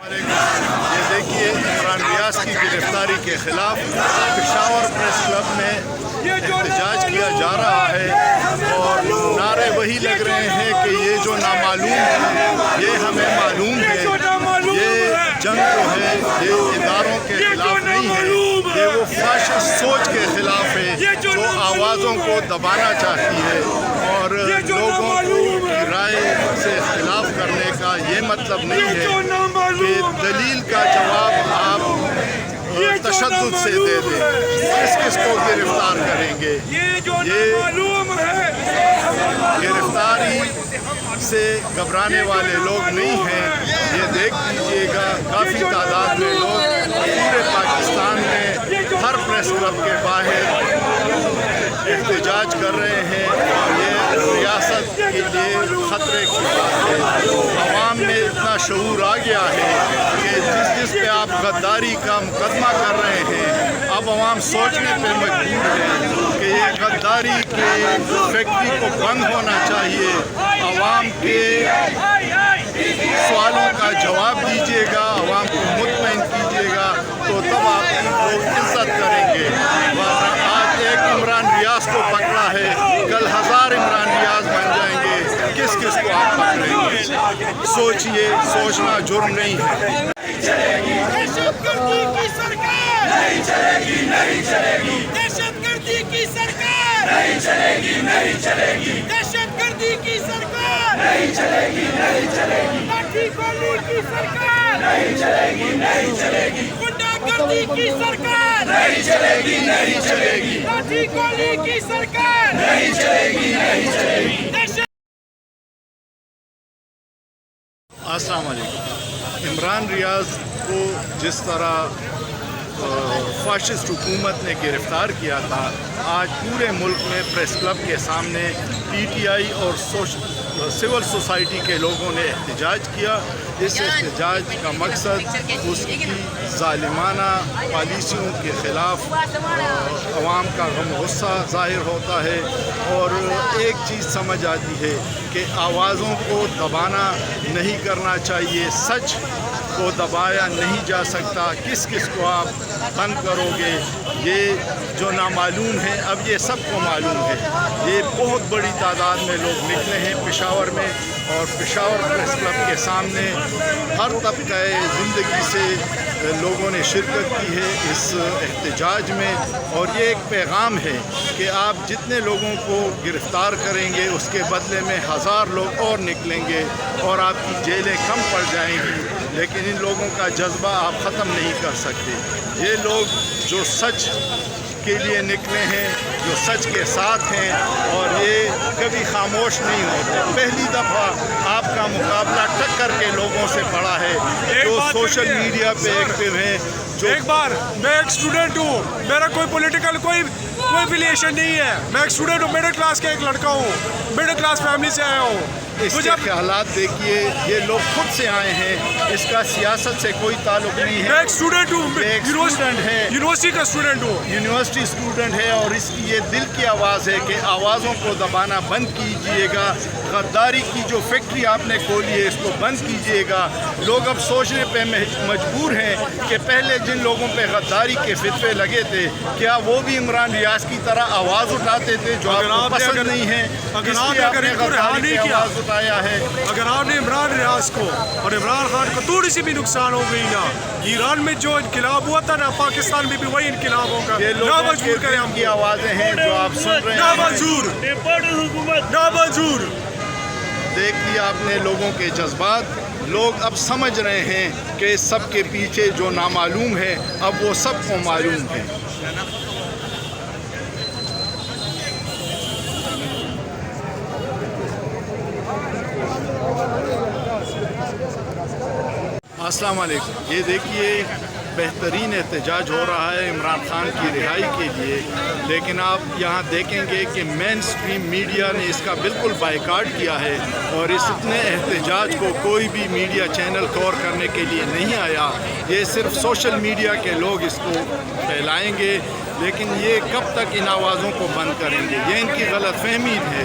یہ دیکھیے عمران ریاض کی گرفتاری کے خلاف پشاور پریس کلب میں احتجاج کیا جا رہا ہے اور نعرے وہی لگ رہے ہیں کہ یہ جو نامعلوم ہے یہ ہمیں معلوم ہے، یہ جنگ جو ہے یہ اداروں کے خلاف نہیں ہے، یہ وہ فاشسٹ سوچ کے خلاف ہے جو آوازوں کو دبانا چاہتی ہے اور لوگوں کی رائے سے اختلاف کرنے کا یہ مطلب نہیں ہے کہ دلیل کا جواب آپ تشدد سے دے دیں۔ کس کو گرفتار کریں گے؟ یہ گرفتاری سے گھبرانے والے لوگ نہیں ہیں۔ یہ دیکھ لیجیے گا کافی تعداد میں لوگ پورے پاکستان میں ہر پریس کلب کے باہر احتجاج کر رہے ہیں اور یہ ریاست کے لیے خطرے کی بات ہے۔ عوام میں اتنا شعور آ گیا ہے کہ جس پہ آپ غداری کا مقدمہ کر رہے ہیں اب عوام سوچنے پہ مجبور ہے کہ یہ غداری کے فیکٹری کو بند ہونا چاہیے۔ عوام کے سوالوں کا جواب دیجیے گا، عوام کو مطمئن کیجیے گا تو تب آپ لوگ عزت کریں گے۔ آج ایک عمران ریاض کو پکڑا ہے، کل 1000 عمران ریاض بن جائیں گے۔ کس کو آپ پکڑیں گے؟ سوچئے، سوچنا جرم نہیں ہے۔ دہشت گردی کی سرکار نہیں چلے گی، نہیں چلے گی۔ دہشت گردی کی سرکار نہیں چلے گی، نہیں چلے گی۔ دہشت گردی کی سرکار نہیں چلے گی، نہیں چلے گی۔ لاٹھی گولی کی سرکار نہیں چلے گی، نہیں چلے گی۔ غنڈہ گردی کی سرکار نہیں چلے گی، نہیں چلے گی۔ لاٹھی گولی کی سرکار نہیں چلے گی، نہیں چلے گی۔ السلام علیکم۔ عمران ریاض کو جس طرح فاشسٹ حکومت نے گرفتار کیا تھا، آج پورے ملک میں پریس کلب کے سامنے پی ٹی آئی اور سول سوسائٹی کے لوگوں نے احتجاج کیا۔ اس احتجاج کا مقصد اس کی ظالمانہ پالیسیوں کے خلاف عوام کا غم غصہ ظاہر ہوتا ہے اور ایک چیز سمجھ آتی ہے کہ آوازوں کو دبانا نہیں کرنا چاہیے، سچ کو دبایا نہیں جا سکتا۔ کس کو آپ بند کرو گے؟ یہ جو نامعلوم ہے اب یہ سب کو معلوم ہے۔ یہ بہت بڑی تعداد میں لوگ نکلے ہیں پشاور میں اور پشاور پریس کلب کے سامنے ہر طبقہ زندگی سے لوگوں نے شرکت کی ہے اس احتجاج میں اور یہ ایک پیغام ہے کہ آپ جتنے لوگوں کو گرفتار کریں گے اس کے بدلے میں 1000 لوگ اور نکلیں گے اور آپ کی جیلیں کم پڑ جائیں گی، لیکن ان لوگوں کا جذبہ آپ ختم نہیں کر سکتے۔ یہ لوگ جو سچ کے لیے نکلے ہیں، جو سچ کے ساتھ ہیں اور یہ کبھی خاموش نہیں ہوتے۔ پہلی دفعہ آپ کا مقابلہ ٹکر کے لوگوں سے پڑا ہے جو سوشل میڈیا پہ ایکٹیو ہیں۔ ایک بار میں ایک اسٹوڈنٹ ہوں، میرا کوئی پولیٹیکل کوئی افیلیشن نہیں ہے، میں ایک اسٹوڈنٹ ہوں، مڈل کلاس کا ایک لڑکا ہوں، مڈل کلاس فیملی سے آیا ہوں۔ اس کے خیالات دیکھیے، یہ لوگ خود سے آئے ہیں، اس کا سیاست سے کوئی تعلق نہیں ہے۔ میں ایک اسٹوڈنٹ ہوں، ایک اسٹوڈنٹ ہے، یونیورسٹی کا اسٹوڈنٹ ہوں، یونیورسٹی اسٹوڈنٹ ہے اور اس کی یہ دل کی آواز ہے کہ آوازوں کو دبانا بند کیجیے گا۔ غداری کی جو فیکٹری آپ نے کھولی ہے اس کو بند کیجیے گا۔ لوگ اب سوچنے پہ مجبور ہیں کہ پہلے جن لوگوں پہ غداری کے فتوے لگے تھے کیا وہ بھی عمران ریاض کی طرح آواز اٹھاتے تھے جو آپ کو پسند نہیں ہے؟ اگر آپ نے غداری کی آواز اٹھایا ہے، اگر آپ نے عمران ریاض کو اور عمران خان کو تھوڑی سی بھی نقصان ہو گئی نا، ایران میں جو انقلاب ہوا تھا نا، پاکستان میں بھی وہی انقلاب ہوگا۔ نہ مجبور کریں ہم کی آوازیں ہیں جو آپ سن رہے ہیں، نہ منظور۔ دیکھ لیا آپ نے لوگوں کے جذبات، لوگ اب سمجھ رہے ہیں کہ اس سب کے پیچھے جو نامعلوم ہے اب وہ سب کو معلوم ہے۔ السلام علیکم۔ یہ دیکھیے بہترین احتجاج ہو رہا ہے عمران خان کی رہائی کے لیے، لیکن آپ یہاں دیکھیں گے کہ مین اسٹریم میڈیا نے اس کا بالکل بائیکاٹ کیا ہے اور اس اتنے احتجاج کو کوئی بھی میڈیا چینل کور کرنے کے لیے نہیں آیا۔ یہ صرف سوشل میڈیا کے لوگ اس کو پھیلائیں گے، لیکن یہ کب تک ان آوازوں کو بند کریں گے؟ یہ ان کی غلط فہمی ہے۔